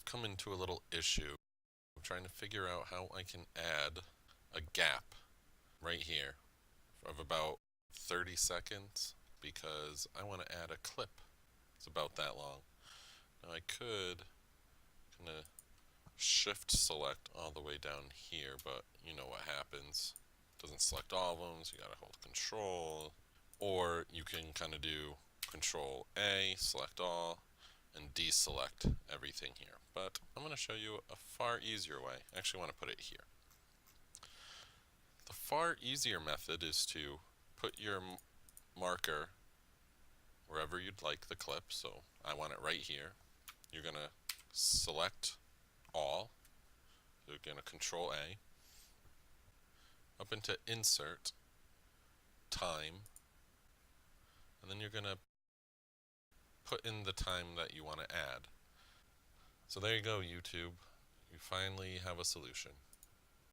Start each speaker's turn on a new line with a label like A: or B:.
A: come into a little issue. I'm trying to figure out how I can add a gap right here of about 30 seconds because I want to add a clip. It's about that long. Now I could kind of shift select all the way down here, but you know what happens. It doesn't select all of them, so you gotta hold control. Or you can kind of do control A, select all, and deselect everything here. But I'm going to show you a far easier way. I actually want to put it here. The far easier method is to put your marker wherever you'd like the clip. So I want it right here. You're going to select all. You're going to control A. Up into insert, time, and then you're going to put in the time that you want to add. So there you go, YouTube. You finally have a solution.